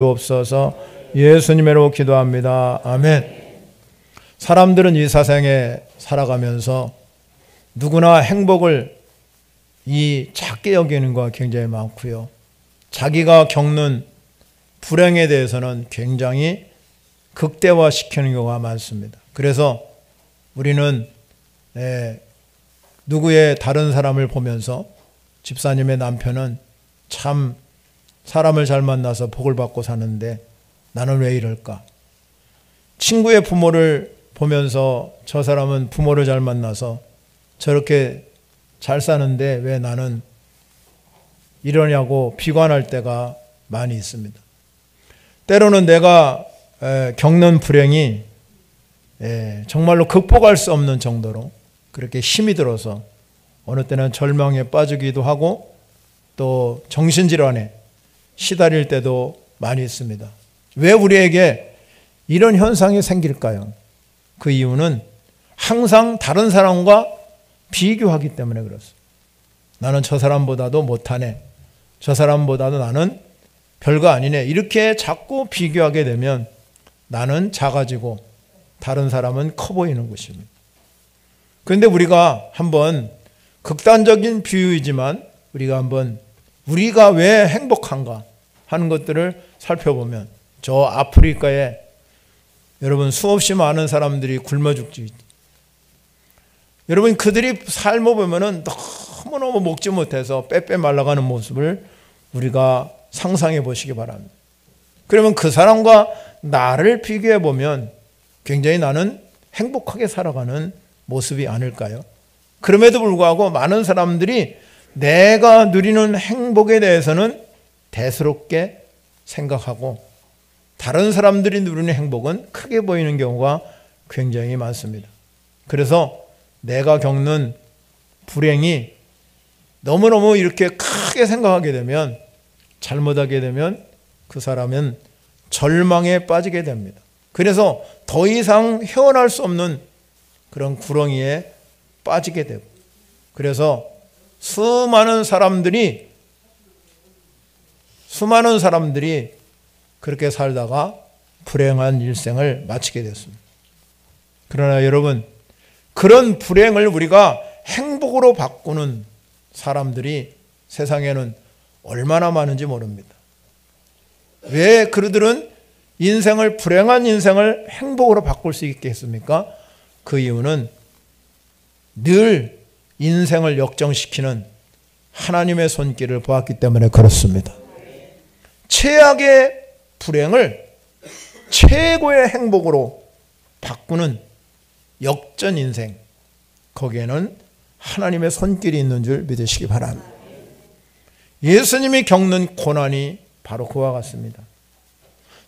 없어서 예수님으로 기도합니다. 아멘. 사람들은 이 세상에 살아가면서 누구나 행복을 이 작게 여기는 거 굉장히 많고요. 자기가 겪는 불행에 대해서는 굉장히 극대화시키는 경우가 많습니다. 그래서 우리는 누구의 다른 사람을 보면서 집사님의 남편은 참 사람을 잘 만나서 복을 받고 사는데 나는 왜 이럴까? 친구의 부모를 보면서 저 사람은 부모를 잘 만나서 저렇게 잘 사는데 왜 나는 이러냐고 비관할 때가 많이 있습니다. 때로는 내가 겪는 불행이 정말로 극복할 수 없는 정도로 그렇게 힘이 들어서 어느 때는 절망에 빠지기도 하고 또 정신질환에 시달릴 때도 많이 있습니다. 왜 우리에게 이런 현상이 생길까요? 그 이유는 항상 다른 사람과 비교하기 때문에 그렇습니다. 나는 저 사람보다도 못하네. 저 사람보다도 나는 별거 아니네. 이렇게 자꾸 비교하게 되면 나는 작아지고 다른 사람은 커 보이는 것입니다. 그런데 우리가 한번 극단적인 비유이지만 우리가 왜 행복한가 하는 것들을 살펴보면 저 아프리카에 여러분 수없이 많은 사람들이 굶어 죽지. 여러분 그들이 삶을 보면은 너무너무 먹지 못해서 빼빼 말라가는 모습을 우리가 상상해 보시기 바랍니다. 그러면 그 사람과 나를 비교해 보면 굉장히 나는 행복하게 살아가는 모습이 아닐까요? 그럼에도 불구하고 많은 사람들이 내가 누리는 행복에 대해서는 대수롭게 생각하고 다른 사람들이 누리는 행복은 크게 보이는 경우가 굉장히 많습니다. 그래서 내가 겪는 불행이 너무너무 이렇게 크게 생각하게 되면 잘못하게 되면 그 사람은 절망에 빠지게 됩니다. 그래서 더 이상 헤어날 수 없는 그런 구렁이에 빠지게 되고 그래서 수많은 사람들이 그렇게 살다가 불행한 일생을 마치게 됐습니다. 그러나 여러분 그런 불행을 우리가 행복으로 바꾸는 사람들이 세상에는 얼마나 많은지 모릅니다. 왜 그들은 불행한 인생을 행복으로 바꿀 수 있겠습니까? 그 이유는 늘 인생을 역정시키는 하나님의 손길을 보았기 때문에 그렇습니다. 최악의 불행을 최고의 행복으로 바꾸는 역전 인생, 거기에는 하나님의 손길이 있는 줄 믿으시기 바랍니다. 예수님이 겪는 고난이 바로 그와 같습니다.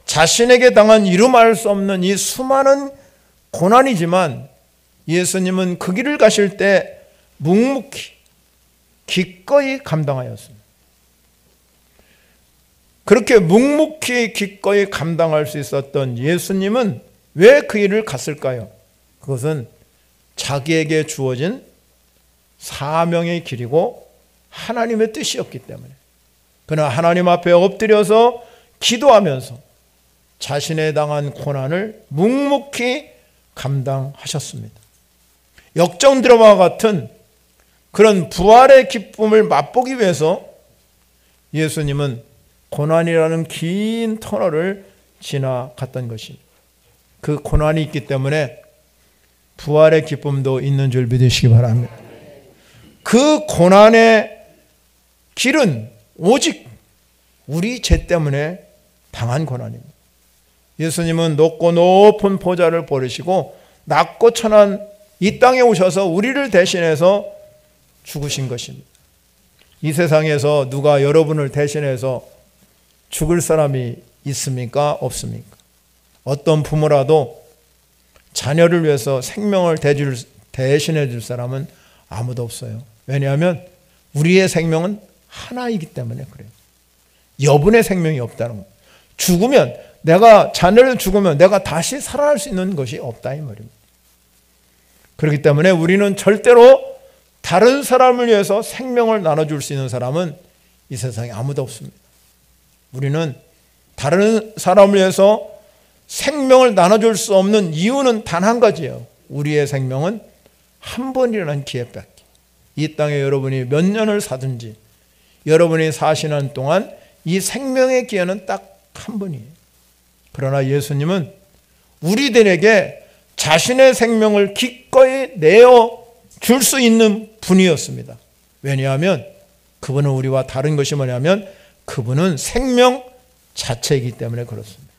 자신에게 당한 이루말 수 없는 이 수많은 고난이지만 예수님은 그 길을 가실 때 묵묵히 기꺼이 감당하였습니다. 그렇게 묵묵히 기꺼이 감당할 수 있었던 예수님은 왜 그 일을 갔을까요? 그것은 자기에게 주어진 사명의 길이고 하나님의 뜻이었기 때문에 그는 하나님 앞에 엎드려서 기도하면서 자신의 당한 고난을 묵묵히 감당하셨습니다. 역정 드라마와 같은 그런 부활의 기쁨을 맛보기 위해서 예수님은 고난이라는 긴 터널을 지나갔던 것입니다. 그 고난이 있기 때문에 부활의 기쁨도 있는 줄 믿으시기 바랍니다. 그 고난의 길은 오직 우리 죄 때문에 당한 고난입니다. 예수님은 높고 높은 보좌를 버리시고 낮고 천한 이 땅에 오셔서 우리를 대신해서 죽으신 것입니다. 이 세상에서 누가 여러분을 대신해서 죽을 사람이 있습니까? 없습니까? 어떤 부모라도 자녀를 위해서 생명을 대신해 줄 사람은 아무도 없어요. 왜냐하면 우리의 생명은 하나이기 때문에 그래요. 여분의 생명이 없다는 거예요. 자녀를 죽으면 내가 다시 살아날 수 있는 것이 없다 이 말입니다. 그렇기 때문에 우리는 절대로 다른 사람을 위해서 생명을 나눠줄 수 있는 사람은 이 세상에 아무도 없습니다. 우리는 다른 사람을 위해서 생명을 나눠줄 수 없는 이유는 단 한 가지예요. 우리의 생명은 한 번이라는 기회밖에. 이 땅에 여러분이 몇 년을 사든지 여러분이 사시는 동안 이 생명의 기회는 딱 한 번이에요. 그러나 예수님은 우리들에게 자신의 생명을 기꺼이 내어 줄 수 있는 분이었습니다. 왜냐하면 그분은 우리와 다른 것이 뭐냐면 그분은 생명 자체이기 때문에 그렇습니다.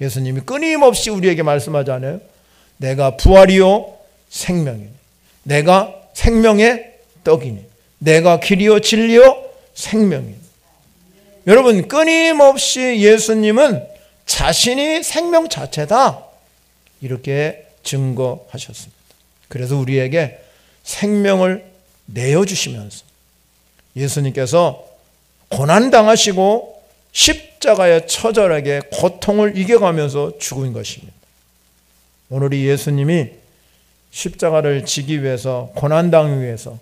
예수님이 끊임없이 우리에게 말씀하잖아요. 내가 부활이요 생명이니, 내가 생명의 떡이니, 내가 길이요 진리요 생명이니. 여러분, 끊임없이 예수님은 자신이 생명 자체다 이렇게 증거하셨습니다. 그래서 우리에게 생명을 내어주시면서 예수님께서 고난당하시고 십자가의 처절하게 고통을 이겨가면서 죽은 것입니다. 오늘 이 예수님이 십자가를 지기 위해서, 고난당하기 위해서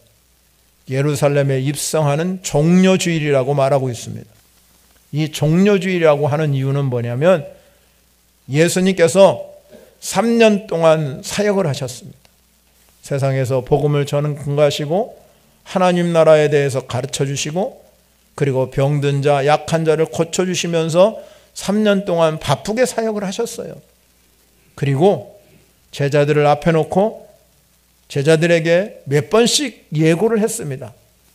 예루살렘에 입성하는 종려주일이라고 말하고 있습니다. 이 종려주일이라고 하는 이유는 뭐냐면 예수님께서 3년 동안 사역을 하셨습니다. 세상에서 복음을 전하시고 하나님 나라에 대해서 가르쳐 주시고 그리고 병든 자, 약한 자를 고쳐주시면서 3년 동안 바쁘게 사역을 하셨어요. 그리고 제자들을 앞에 놓고 제자들에게 몇 번씩 예고를 했습니다.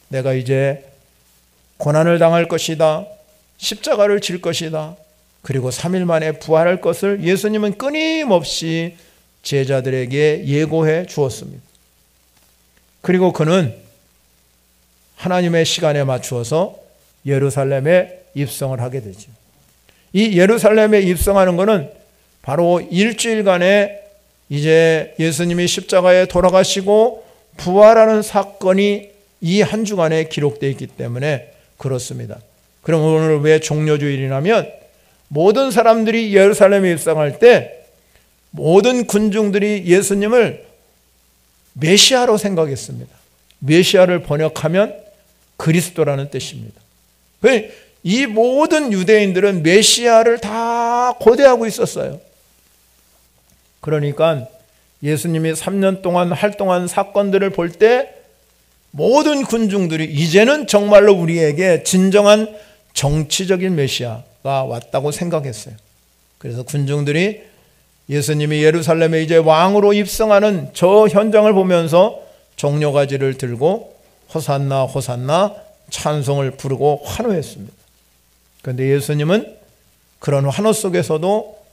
내가 이제 고난을 당할 것이다. 십자가를 질 것이다. 그리고 3일 만에 부활할 것을 예수님은 끊임없이 제자들에게 예고해 주었습니다. 그리고 그는 하나님의 시간에 맞추어서 예루살렘에 입성을 하게 되죠. 이 예루살렘에 입성하는 것은 바로 일주일간의 이제 예수님이 십자가에 돌아가시고 부활하는 사건이 이 한 주간에 기록되어 있기 때문에 그렇습니다. 그럼 오늘 왜 종려주일이냐면 모든 사람들이 예루살렘에 입성할 때 모든 군중들이 예수님을 메시아로 생각했습니다. 메시아를 번역하면 그리스도라는 뜻입니다. 이 모든 유대인들은 메시아를 다 고대하고 있었어요. 그러니까 예수님이 3년 동안 활동한 사건들을 볼 때 모든 군중들이 이제는 정말로 우리에게 진정한 정치적인 메시아가 왔다고 생각했어요. 그래서 군중들이 예수님이 예루살렘에 이제 왕으로 입성하는 저 현장을 보면서 종려가지를 들고 호산나 호산나 찬송을 부르고 환호했습니다. 그런데 예수님은 그런 환호 속에서도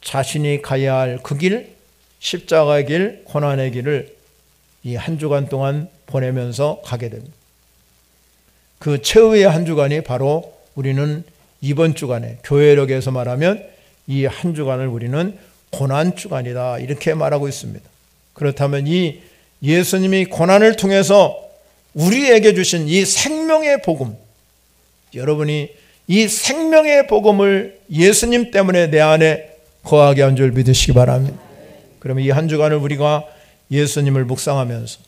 자신이 가야 할 그 길, 십자가의 길, 고난의 길을 이 한 주간 동안 보내면서 가게 됩니다. 그 최후의 한 주간이 바로 우리는 이번 주간에 교회력에서 말하면 이 한 주간을 우리는 고난 주간이다 이렇게 말하고 있습니다. 그렇다면 이 예수님이 고난을 통해서 우리에게 주신 이 생명의 복음, 여러분이 이 생명의 복음을 예수님 때문에 내 안에 거하게 한 줄 믿으시기 바랍니다. 그러면 이 한 주간을 우리가 예수님을 묵상하면서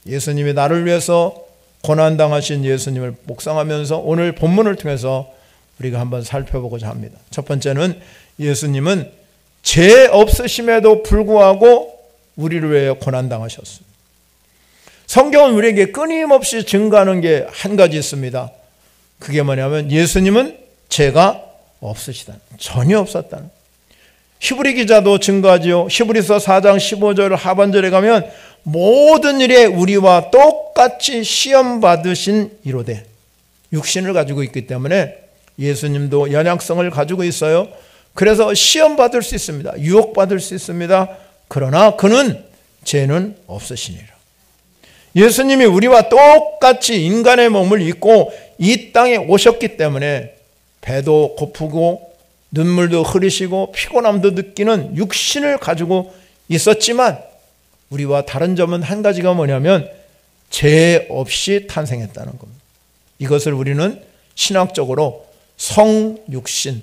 예수님이 나를 위해서 고난당하신 예수님을 묵상하면서 오늘 본문을 통해서 우리가 한번 살펴보고자 합니다. 첫 번째는 예수님은 죄 없으심에도 불구하고 우리를 위해 고난당하셨습니다. 성경은 우리에게 끊임없이 증거하는 게 한 가지 있습니다. 그게 뭐냐면 예수님은 죄가 없으시다. 전혀 없었다는. 히브리 기자도 증거하지요. 히브리서 4장 15절 하반절에 가면 모든 일에 우리와 똑같이 시험 받으신 이로되 육신을 가지고 있기 때문에 예수님도 연약성을 가지고 있어요. 그래서 시험 받을 수 있습니다. 유혹 받을 수 있습니다. 그러나 그는 죄는 없으시니라. 예수님이 우리와 똑같이 인간의 몸을 입고 이 땅에 오셨기 때문에 배도 고프고 눈물도 흐르시고 피곤함도 느끼는 육신을 가지고 있었지만 우리와 다른 점은 한 가지가 뭐냐면 죄 없이 탄생했다는 겁니다. 이것을 우리는 신학적으로 성육신,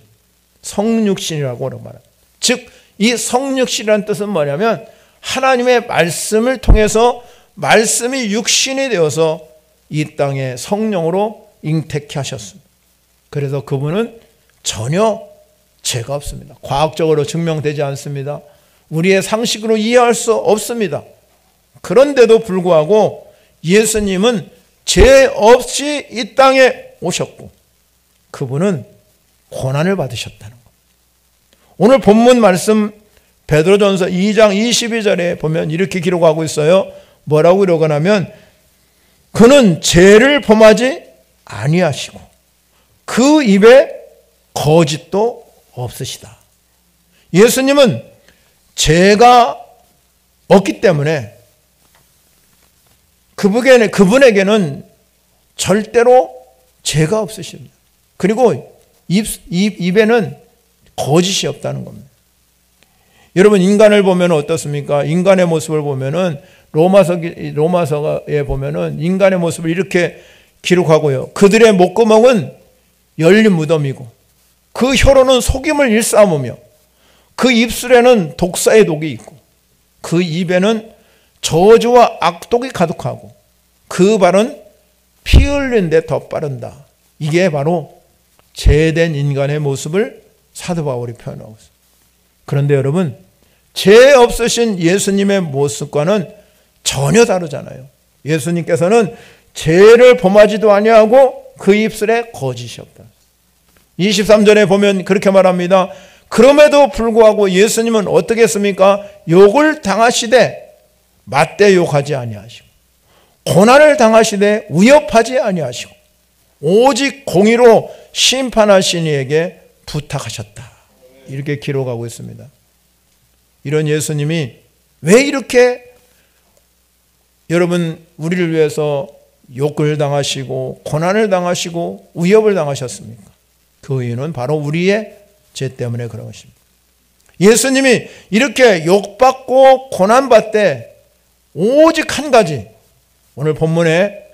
성육신이라고 말합니다. 즉, 이 성육신이라는 뜻은 뭐냐면 하나님의 말씀을 통해서 말씀이 육신이 되어서 이 땅에 성령으로 잉태케 하셨습니다. 그래서 그분은 전혀 죄가 없습니다. 과학적으로 증명되지 않습니다. 우리의 상식으로 이해할 수 없습니다. 그런데도 불구하고 예수님은 죄 없이 이 땅에 오셨고 그분은 고난을 받으셨다는 것. 오늘 본문 말씀 베드로전서 2장 22절에 보면 이렇게 기록하고 있어요. 뭐라고 기록하냐면 그는 죄를 범하지 아니하시고 그 입에 거짓도 없으시다. 예수님은 죄가 없기 때문에 그분에게는 절대로 죄가 없으십니다. 그리고 입에는 거짓이 없다는 겁니다. 여러분 인간을 보면 어떻습니까? 인간의 모습을 보면은 로마서에 보면은 인간의 모습을 이렇게 기록하고요. 그들의 목구멍은 열린 무덤이고 그 혀로는 속임을 일삼으며 그 입술에는 독사의 독이 있고 그 입에는 저주와 악독이 가득하고 그 발은 피 흘린 데 더 빠른다. 이게 바로 죄된 인간의 모습을 사도 바울이 표현하고 있어요. 그런데 여러분 죄 없으신 예수님의 모습과는 전혀 다르잖아요. 예수님께서는 죄를 범하지도 아니하고 그 입술에 거짓이 없다. 23절에 보면 그렇게 말합니다. 그럼에도 불구하고 예수님은 어떻게 했습니까? 욕을 당하시되 맞대 욕하지 아니하시고 고난을 당하시되 위협하지 아니하시고 오직 공의로 심판하신 이에게 부탁하셨다. 이렇게 기록하고 있습니다. 이런 예수님이 왜 이렇게 여러분 우리를 위해서 욕을 당하시고 고난을 당하시고 위협을 당하셨습니까? 그 이유는 바로 우리의 죄 때문에 그런 것입니다. 예수님이 이렇게 욕받고 고난받되 오직 한 가지, 오늘 본문에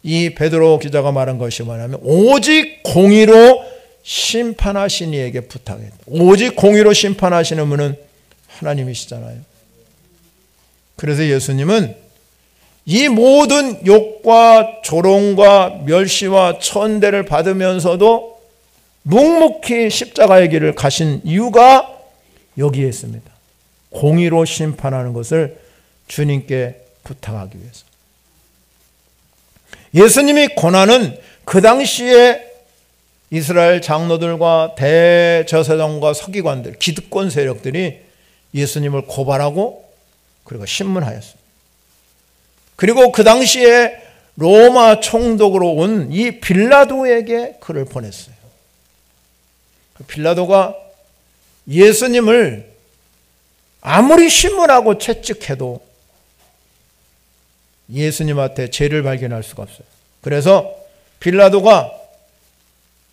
이 베드로 기자가 말한 것이 뭐냐면 오직 공의로 심판하신 이에게 부탁했다. 오직 공의로 심판하시는 분은 하나님이시잖아요. 그래서 예수님은 이 모든 욕과 조롱과 멸시와 천대를 받으면서도 묵묵히 십자가의 길을 가신 이유가 여기에 있습니다. 공의로 심판하는 것을 주님께 부탁하기 위해서. 예수님이 고난은 그 당시에 이스라엘 장로들과 대제사장과 서기관들, 기득권 세력들이 예수님을 고발하고 그리고 신문하였습니다. 그리고 그 당시에 로마 총독으로 온 이 빌라도에게 그를 보냈어요. 빌라도가 예수님을 아무리 신문하고 채찍해도 예수님한테 죄를 발견할 수가 없어요. 그래서 빌라도가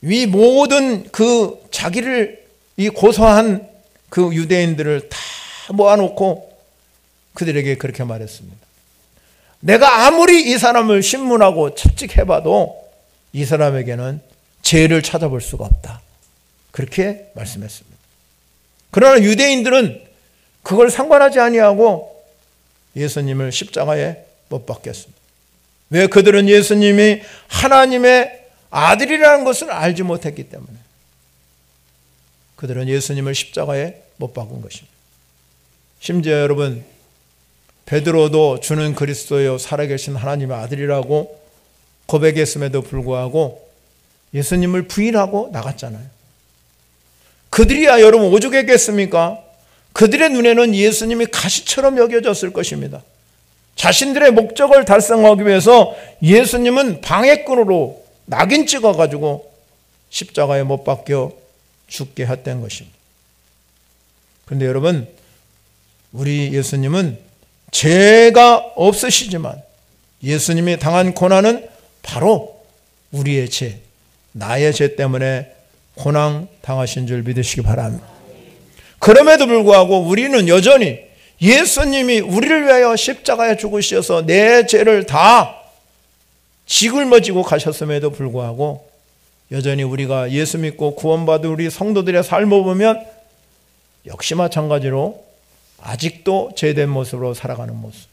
이 모든 그 자기를 이 고소한 그 유대인들을 다 모아놓고 그들에게 그렇게 말했습니다. 내가 아무리 이 사람을 신문하고 채찍해봐도 이 사람에게는 죄를 찾아볼 수가 없다. 그렇게 말씀했습니다. 그러나 유대인들은 그걸 상관하지 아니하고 예수님을 십자가에 못 박혔습니다. 왜? 그들은 예수님이 하나님의 아들이라는 것을 알지 못했기 때문에 그들은 예수님을 십자가에 못 박은 것입니다. 심지어 여러분 베드로도 주는 그리스도요 살아계신 하나님의 아들이라고 고백했음에도 불구하고 예수님을 부인하고 나갔잖아요. 그들이야 여러분 오죽했겠습니까? 그들의 눈에는 예수님이 가시처럼 여겨졌을 것입니다. 자신들의 목적을 달성하기 위해서 예수님은 방해꾼으로 낙인 찍어가지고 십자가에 못 박혀 죽게 했던 것입니다. 그런데 여러분 우리 예수님은 죄가 없으시지만 예수님이 당한 고난은 바로 우리의 죄, 나의 죄 때문에 고난 당하신 줄 믿으시기 바랍니다. 그럼에도 불구하고 우리는 여전히 예수님이 우리를 위하여 십자가에 죽으셔서 내 죄를 다 짊어지고 가셨음에도 불구하고 여전히 우리가 예수 믿고 구원받은 우리 성도들의 삶을 보면 역시 마찬가지로 아직도 죄된 모습으로 살아가는 모습.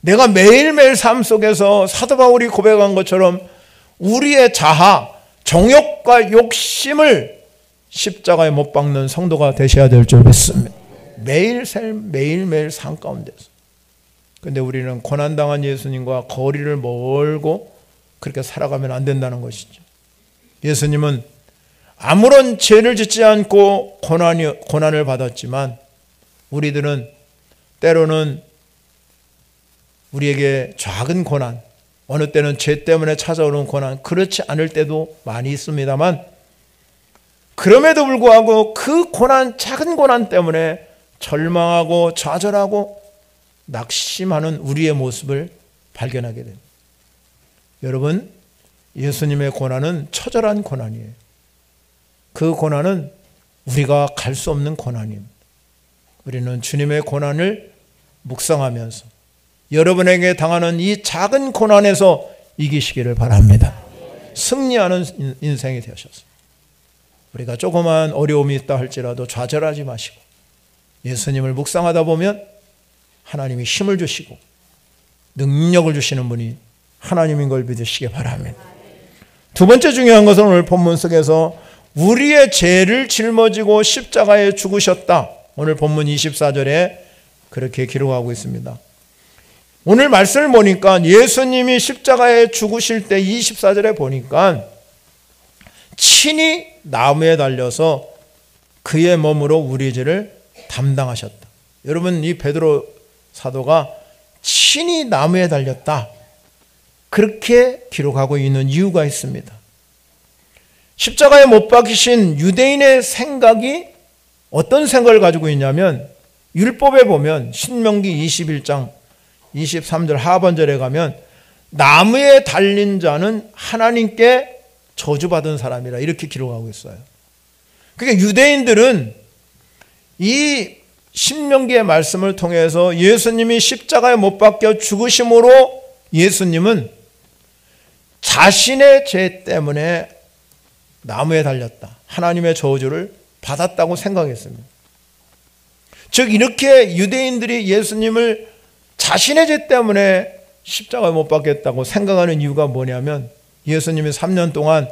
내가 매일매일 삶 속에서 사도 바울이 고백한 것처럼 우리의 자아, 정욕과 욕심을 십자가에 못 박는 성도가 되셔야 될 줄 믿습니다. 매일매일 삶 가운데서. 그런데 우리는 고난당한 예수님과 거리를 멀고 그렇게 살아가면 안 된다는 것이죠. 예수님은 아무런 죄를 짓지 않고 고난을 받았지만 우리들은 때로는 우리에게 작은 고난, 어느 때는 죄 때문에 찾아오는 고난, 그렇지 않을 때도 많이 있습니다만 그럼에도 불구하고 그 고난, 작은 고난 때문에 절망하고 좌절하고 낙심하는 우리의 모습을 발견하게 됩니다. 여러분, 예수님의 고난은 처절한 고난이에요. 그 고난은 우리가 갈 수 없는 고난입니다. 우리는 주님의 고난을 묵상하면서 여러분에게 당하는 이 작은 고난에서 이기시기를 바랍니다. 승리하는 인생이 되셨습니다. 우리가 조그만 어려움이 있다 할지라도 좌절하지 마시고 예수님을 묵상하다 보면 하나님이 힘을 주시고 능력을 주시는 분이 하나님인 걸 믿으시기 바랍니다. 두 번째 중요한 것은 오늘 본문 속에서 우리의 죄를 짊어지고 십자가에 죽으셨다. 오늘 본문 24절에 그렇게 기록하고 있습니다. 오늘 말씀을 보니까 예수님이 십자가에 죽으실 때 24절에 보니까 친히 나무에 달려서 그의 몸으로 우리의 죄를 담당하셨다. 여러분, 이 베드로 사도가 친히 나무에 달렸다. 그렇게 기록하고 있는 이유가 있습니다. 십자가에 못 박히신 유대인의 생각이 어떤 생각을 가지고 있냐면 율법에 보면 신명기 21장 23절 하반절에 가면 나무에 달린 자는 하나님께 저주받은 사람이라 이렇게 기록하고 있어요. 그러니까 유대인들은 이 신명기의 말씀을 통해서 예수님이 십자가에 못 박혀 죽으심으로 예수님은 자신의 죄 때문에 나무에 달렸다. 하나님의 저주를 받았다고 생각했습니다. 즉 이렇게 유대인들이 예수님을 자신의 죄 때문에 십자가에 못 박겠다고 생각하는 이유가 뭐냐면 예수님이 3년 동안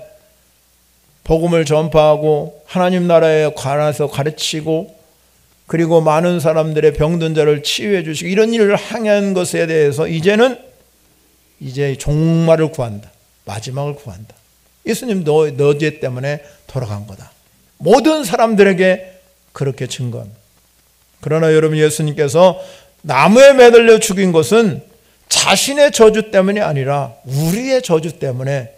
복음을 전파하고 하나님 나라에 관해서 가르치고 그리고 많은 사람들의 병든 자를 치유해 주시고 이런 일을 행한 것에 대해서 이제 종말을 구한다. 마지막을 구한다. 예수님 너 죄 때문에 돌아간 거다. 모든 사람들에게 그렇게 증거합니다. 그러나 여러분, 예수님께서 나무에 매달려 죽인 것은 자신의 저주 때문이 아니라 우리의 저주 때문에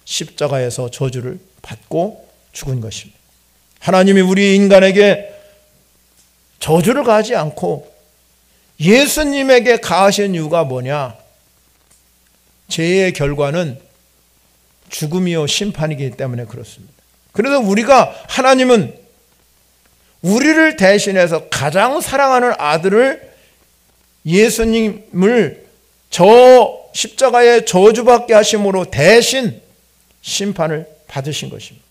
십자가에서 저주를 받고 죽은 것입니다. 하나님이 우리 인간에게 저주를 가하지 않고 예수님에게 가하신 이유가 뭐냐? 죄의 결과는 죽음이요 심판이기 때문에 그렇습니다. 그래서 하나님은 우리를 대신해서 가장 사랑하는 아들을 예수님을 저 십자가에 저주받게 하심으로 대신 심판을 받으신 것입니다.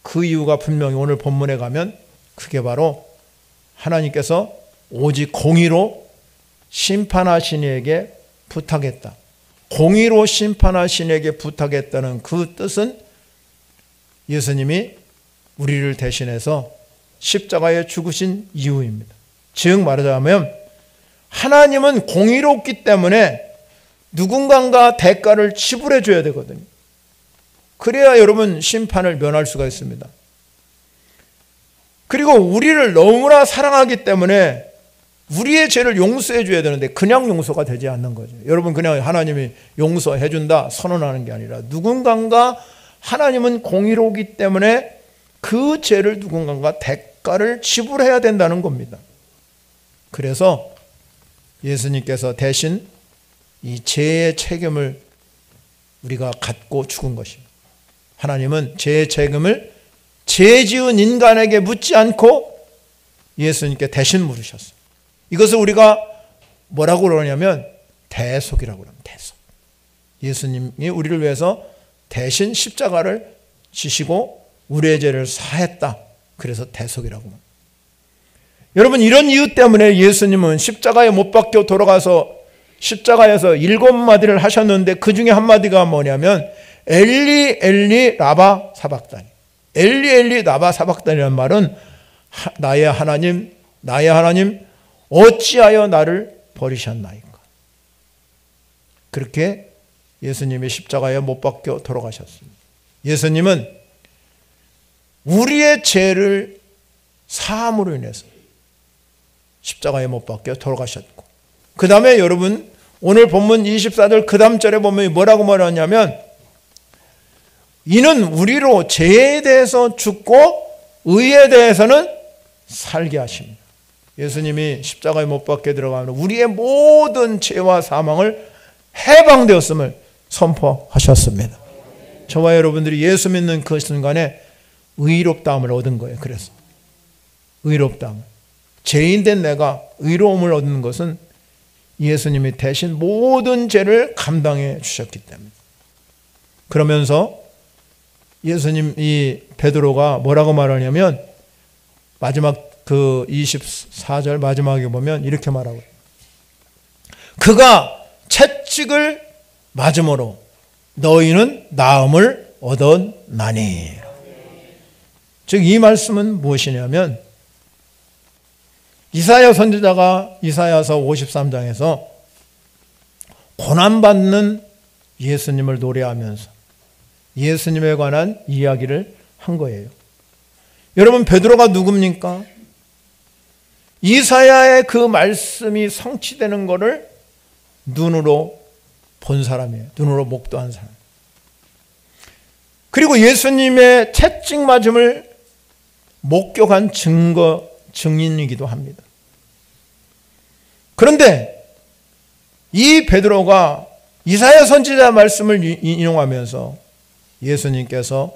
그 이유가 분명히 오늘 본문에 가면 그게 바로 하나님께서 오직 공의로 심판하신 이에게 부탁했다. 공의로 심판하신 이에게 부탁했다는 그 뜻은 예수님이 우리를 대신해서 십자가에 죽으신 이유입니다. 즉 말하자면 하나님은 공의롭기 때문에 누군가가 대가를 지불해 줘야 되거든요. 그래야 여러분 심판을 면할 수가 있습니다. 그리고 우리를 너무나 사랑하기 때문에 우리의 죄를 용서해 줘야 되는데 그냥 용서가 되지 않는 거죠. 여러분, 그냥 하나님이 용서해 준다 선언하는 게 아니라 누군가가 하나님은 공의롭기 때문에 그 죄를 누군가가 대가를 지불해야 된다는 겁니다. 그래서 예수님께서 대신 이 죄의 책임을 우리가 갖고 죽은 것입니다. 하나님은 죄의 책임을 죄 지은 인간에게 묻지 않고 예수님께 대신 물으셨어요. 이것을 우리가 뭐라고 그러냐면 대속이라고 합니다. 대속. 예수님이 우리를 위해서 대신 십자가를 지시고 우리의 죄를 사했다. 그래서 대속이라고 합니다. 여러분, 이런 이유 때문에 예수님은 십자가에 못 박혀 돌아가서 십자가에서 7마디를 하셨는데 그 중에 한마디가 뭐냐면 엘리 엘리 라바 사박다니. 엘리 엘리 라바 사박다니라는 말은 나의 하나님 어찌하여 나를 버리셨나이까. 그렇게 예수님이 십자가에 못 박혀 돌아가셨습니다. 예수님은 우리의 죄를 사함으로 인해서 십자가에 못 박혀 돌아가셨고, 그 다음에 여러분 오늘 본문 24절 그 다음 절에 보면 뭐라고 말하냐면, 이는 우리로 죄에 대해서 죽고 의에 대해서는 살게 하십니다. 예수님이 십자가에 못 박혀 들어가면 우리의 모든 죄와 사망을 해방되었음을 선포하셨습니다. 저와 여러분들이 예수 믿는 그 순간에 의롭다함을 얻은 거예요. 그래서 의롭다함, 죄인된 내가 의로움을 얻는 것은 예수님이 대신 모든 죄를 감당해 주셨기 때문에. 그러면서 예수님, 이 베드로가 뭐라고 말하냐면, 마지막 그 24절 마지막에 보면 이렇게 말하고, 그가 채찍을 맞음으로 너희는 나음을 얻었나니. 즉 이 말씀은 무엇이냐면, 이사야 선지자가 이사야서 53장에서 고난받는 예수님을 노래하면서 예수님에 관한 이야기를 한 거예요. 여러분, 베드로가 누굽니까? 이사야의 그 말씀이 성취되는 것을 눈으로 본 사람이에요. 눈으로 목도한 사람. 그리고 예수님의 채찍 맞음을 목격한 증인이기도 합니다. 그런데 이 베드로가 이사야 선지자 말씀을 인용하면서 예수님께서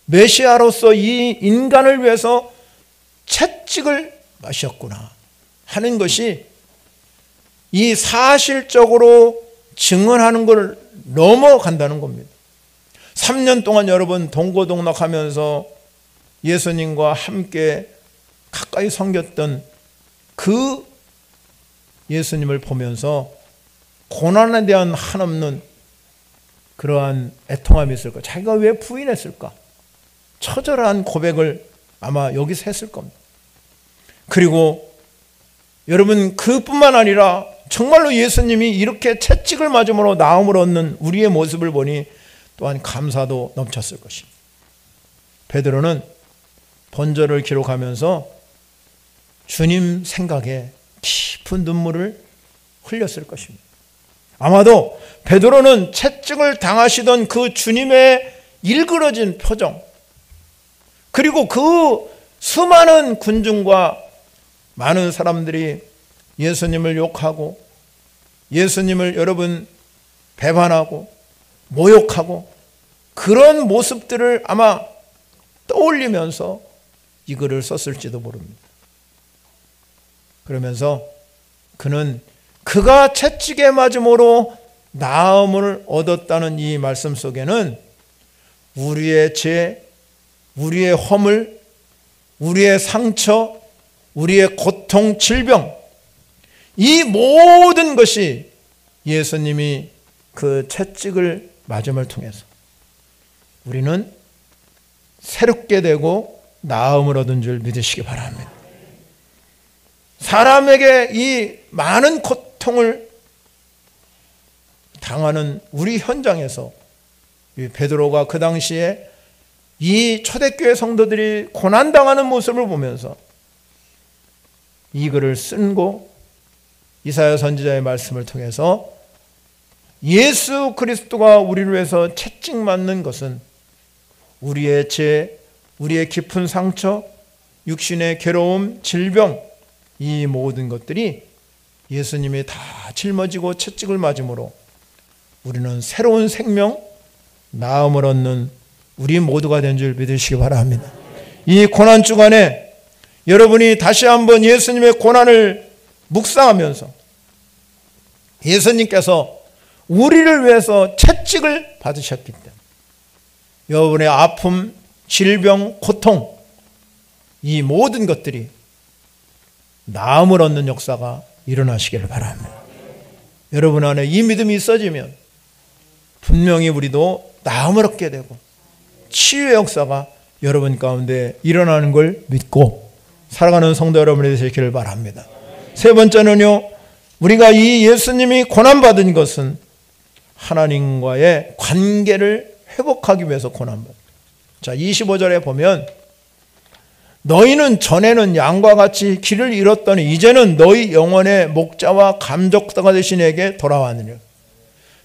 메시아로서 이 인간을 위해서 채찍을 마셨구나 하는 것이 이 사실적으로 증언하는 걸 넘어간다는 겁니다. 3년 동안 여러분 동고동락하면서 예수님과 함께 가까이 섬겼던 그 예수님을 보면서 고난에 대한 한없는 그러한 애통함이 있을까? 자기가 왜 부인했을까? 처절한 고백을 아마 여기서 했을 겁니다. 그리고 여러분, 그뿐만 아니라 정말로 예수님이 이렇게 채찍을 맞음으로 나음을 얻는 우리의 모습을 보니 또한 감사도 넘쳤을 것입니다. 베드로는 본절을 기록하면서 주님 생각에 깊은 눈물을 흘렸을 것입니다. 아마도 베드로는 채찍을 당하시던 그 주님의 일그러진 표정, 그리고 그 수많은 군중과 많은 사람들이 예수님을 욕하고 예수님을 여러분 배반하고 모욕하고 그런 모습들을 아마 떠올리면서 이 글을 썼을지도 모릅니다. 그러면서 그는 그가 채찍에 맞음으로 나음을 얻었다는 이 말씀 속에는 우리의 죄, 우리의 허물, 우리의 상처, 우리의 고통, 질병, 이 모든 것이 예수님이 그 채찍을 맞음을 통해서 우리는 새롭게 되고 나음을 얻은 줄 믿으시기 바랍니다. 사람에게 이 많은 고통을 당하는 우리 현장에서 베드로가 그 당시에 이 초대교회 성도들이 고난당하는 모습을 보면서 이 글을 쓴고 이사야 선지자의 말씀을 통해서 예수 그리스도가 우리를 위해서 채찍 맞는 것은 우리의 죄, 우리의 깊은 상처, 육신의 괴로움, 질병, 이 모든 것들이 예수님이 다 짊어지고 채찍을 맞음으로 우리는 새로운 생명, 나음을 얻는 우리 모두가 된 줄 믿으시기 바랍니다. 이 고난 주간에 여러분이 다시 한번 예수님의 고난을 묵상하면서 예수님께서 우리를 위해서 채찍을 받으셨기 때문에 여러분의 아픔, 질병, 고통, 이 모든 것들이 나음을 얻는 역사가 일어나시기를 바랍니다. 여러분 안에 이 믿음이 있어지면 분명히 우리도 나음을 얻게 되고 치유의 역사가 여러분 가운데 일어나는 걸 믿고 살아가는 성도 여러분이 되시기를 바랍니다. 세 번째는요, 우리가 이 예수님이 고난받은 것은 하나님과의 관계를 회복하기 위해서 고난받은. 자, 25절에 보면 너희는 전에는 양과 같이 길을 잃었더니 이제는 너희 영혼의 목자와 감독자가 되신 이에게 돌아왔느니라.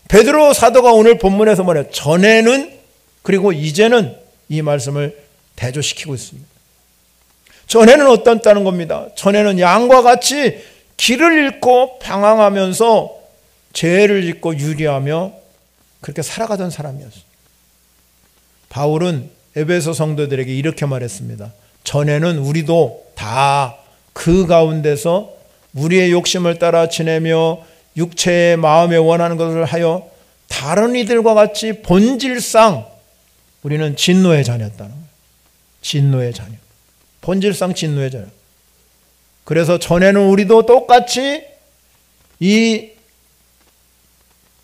베드로 사도가 오늘 본문에서 말해요. 전에는 그리고 이제는 이 말씀을 대조시키고 있습니다. 전에는 어떻다는 겁니다. 전에는 양과 같이 길을 잃고 방황하면서 죄를 짓고 유리하며 그렇게 살아가던 사람이었어요. 바울은 에베소 성도들에게 이렇게 말했습니다. 전에는 우리도 다 그 가운데서 우리의 욕심을 따라 지내며 육체의 마음에 원하는 것을 하여 다른 이들과 같이 본질상 우리는 진노의 자녀였다는 거예요. 진노의 자녀. 본질상 진노의 자녀. 그래서 전에는 우리도 똑같이 이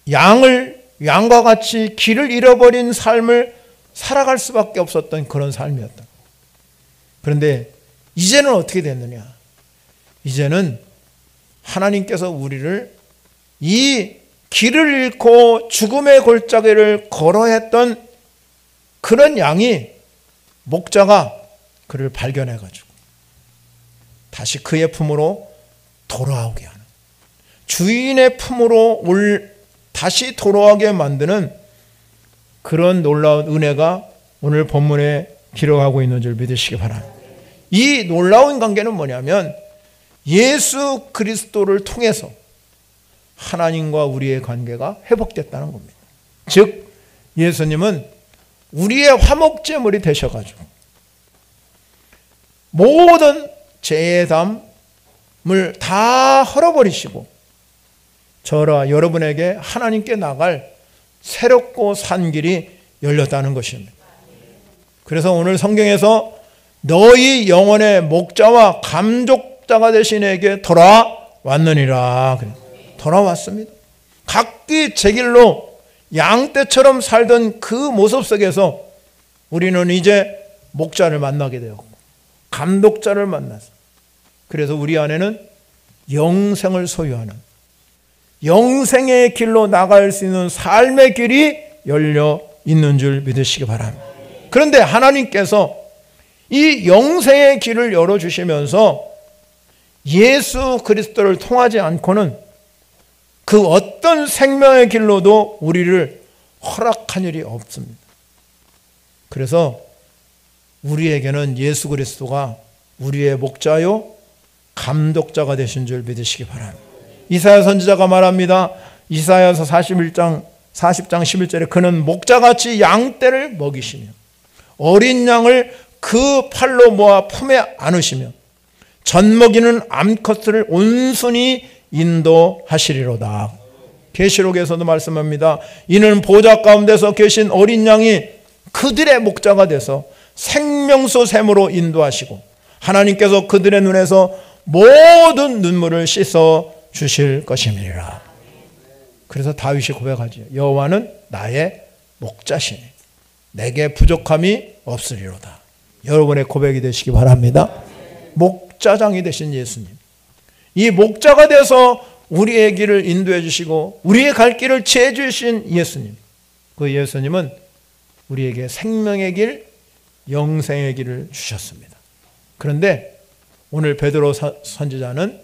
양과 같이 길을 잃어버린 삶을 살아갈 수밖에 없었던 그런 삶이었다. 그런데 이제는 어떻게 됐느냐? 이제는 하나님께서 우리를 이 길을 잃고 죽음의 골짜기를 걸어야 했던 그런 양이 목자가 그를 발견해가지고 다시 그의 품으로 돌아오게 하는, 주인의 품으로 다시 돌아오게 만드는 그런 놀라운 은혜가 오늘 본문에 기록하고 있는 줄 믿으시기 바랍니다. 이 놀라운 관계는 뭐냐면 예수 그리스도를 통해서 하나님과 우리의 관계가 회복됐다는 겁니다. 즉 예수님은 우리의 화목제물이 되셔가지고 모든 죄의 담을 다 헐어버리시고 저와 여러분에게 하나님께 나갈 새롭고 산 길이 열렸다는 것입니다. 그래서 오늘 성경에서 너희 영혼의 목자와 감독자가 되신 이에게 돌아왔느니라. 돌아왔습니다. 각기 제 길로 양떼처럼 살던 그 모습 속에서 우리는 이제 목자를 만나게 되었고 감독자를 만나서 그래서 우리 안에는 영생을 소유하는 영생의 길로 나갈 수 있는 삶의 길이 열려 있는 줄 믿으시기 바랍니다. 그런데 하나님께서 이 영생의 길을 열어주시면서 예수 그리스도를 통하지 않고는 그 어떤 생명의 길로도 우리를 허락한 일이 없습니다. 그래서 우리에게는 예수 그리스도가 우리의 목자요 감독자가 되신 줄 믿으시기 바랍니다. 이사야 선지자가 말합니다. 이사야서 40장 11절에 그는 목자같이 양떼를 먹이시며 어린 양을 그 팔로 모아 품에 안으시며 젖먹이는 암컷을 온순히 인도하시리로다. 계시록에서도 말씀합니다. 이는 보좌 가운데서 계신 어린 양이 그들의 목자가 돼서 생명수 샘으로 인도하시고 하나님께서 그들의 눈에서 모든 눈물을 씻어 주실 것임이니라. 그래서 다윗이 고백하죠. 여호와는 나의 목자시니 내게 부족함이 없으리로다. 여러분의 고백이 되시기 바랍니다. 목자장이 되신 예수님, 이 목자가 되어서 우리의 길을 인도해 주시고 우리의 갈 길을 지혜 주신 예수님, 그 예수님은 우리에게 생명의 길, 영생의 길을 주셨습니다. 그런데 오늘 베드로 선지자는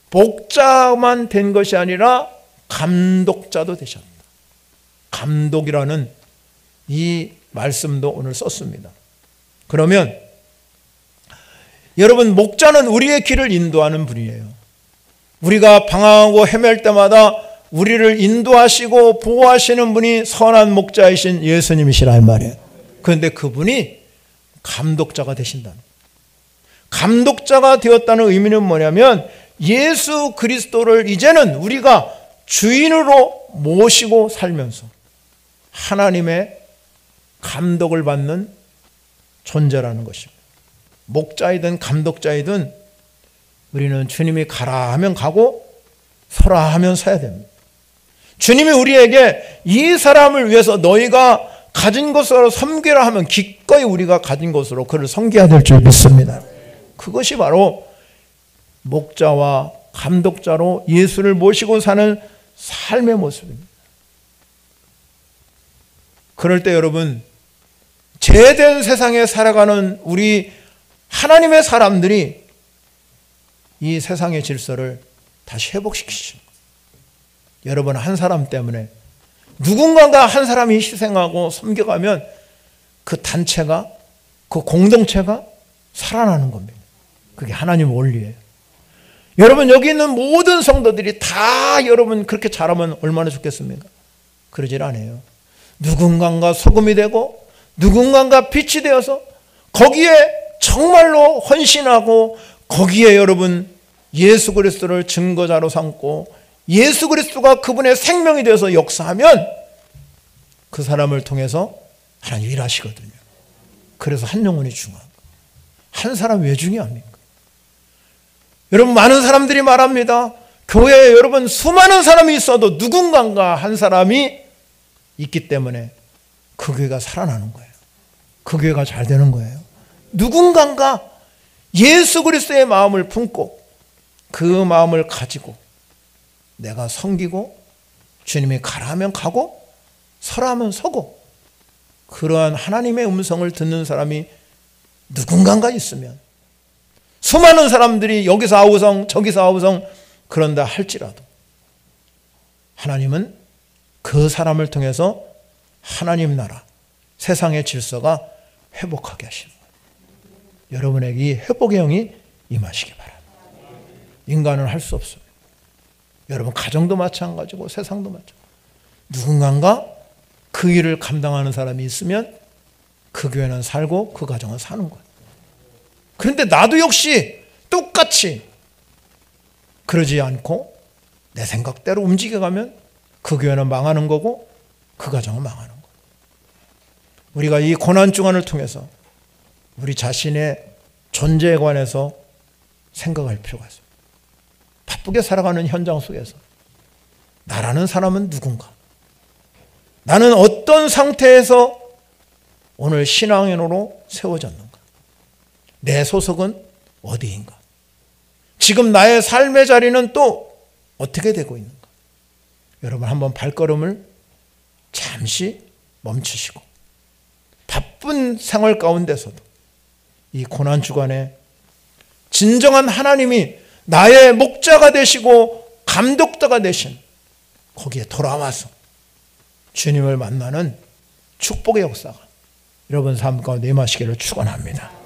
목자만 된 것이 아니라 감독자도 되셨다. 감독이라는 이 말씀도 오늘 썼습니다. 그러면 여러분, 목자는 우리의 길을 인도하는 분이에요. 우리가 방황하고 헤맬 때마다 우리를 인도하시고 보호하시는 분이 선한 목자이신 예수님이시라 이 말이에요. 그런데 그분이 감독자가 되신다는, 감독자가 되었다는 의미는 뭐냐면 예수 그리스도를 이제는 우리가 주인으로 모시고 살면서 하나님의 감독을 받는 존재라는 것입니다. 목자이든 감독자이든 우리는 주님이 가라 하면 가고 서라 하면 서야 됩니다. 주님이 우리에게 이 사람을 위해서 너희가 가진 것으로 섬기라 하면 기꺼이 우리가 가진 것으로 그를 섬겨야 될 줄 믿습니다. 그것이 바로 목자와 감독자로 예수를 모시고 사는 삶의 모습입니다. 그럴 때 여러분, 죄된 세상에 살아가는 우리 하나님의 사람들이 이 세상의 질서를 다시 회복시키시는 거예요. 여러분, 한 사람 때문에 누군가가 한 사람이 희생하고 섬겨가면 그 단체가, 그 공동체가 살아나는 겁니다. 그게 하나님 원리예요. 여러분, 여기 있는 모든 성도들이 다 여러분 그렇게 잘하면 얼마나 좋겠습니까? 그러질 않아요. 누군가가 소금이 되고 누군가가 빛이 되어서 거기에 정말로 헌신하고 거기에 여러분 예수 그리스도를 증거자로 삼고 예수 그리스도가 그분의 생명이 되어서 역사하면 그 사람을 통해서 하나님 일하시거든요. 그래서 한 영혼이 중요한 거예요. 한 사람 왜 중요합니까? 여러분, 많은 사람들이 말합니다. 교회에 여러분 수많은 사람이 있어도 누군가가 한 사람이 있기 때문에 그 교회가 살아나는 거예요. 그 교회가 잘 되는 거예요. 누군가가 예수 그리스도의 마음을 품고 그 마음을 가지고 내가 섬기고 주님이 가라 하면 가고 서라 하면 서고 그러한 하나님의 음성을 듣는 사람이 누군가가 있으면 수많은 사람들이 여기서 아우성 저기서 아우성 그런다 할지라도 하나님은 그 사람을 통해서 하나님 나라 세상의 질서가 회복하게 하시는 거예요. 여러분에게 이 회복의 영이 임하시기 바랍니다. 인간은 할 수 없습니다. 여러분 가정도 마찬가지고 세상도 마찬가지고 누군가가 그 일을 감당하는 사람이 있으면 그 교회는 살고 그 가정은 사는 거예요. 그런데 나도 역시 똑같이 그러지 않고 내 생각대로 움직여가면 그 교회는 망하는 거고 그 가정은 망하는 거예요. 우리가 이 고난주간을 통해서 우리 자신의 존재에 관해서 생각할 필요가 있습니다. 바쁘게 살아가는 현장 속에서 나라는 사람은 누군가? 나는 어떤 상태에서 오늘 신앙인으로 세워졌는가? 내 소속은 어디인가? 지금 나의 삶의 자리는 또 어떻게 되고 있는가? 여러분 한번 발걸음을 잠시 멈추시고 바쁜 생활 가운데서도 이 고난주간에 진정한 하나님이 나의 목자가 되시고 감독자가 되신 거기에 돌아와서 주님을 만나는 축복의 역사가 여러분 삶 가운데 임하시기를 축원합니다.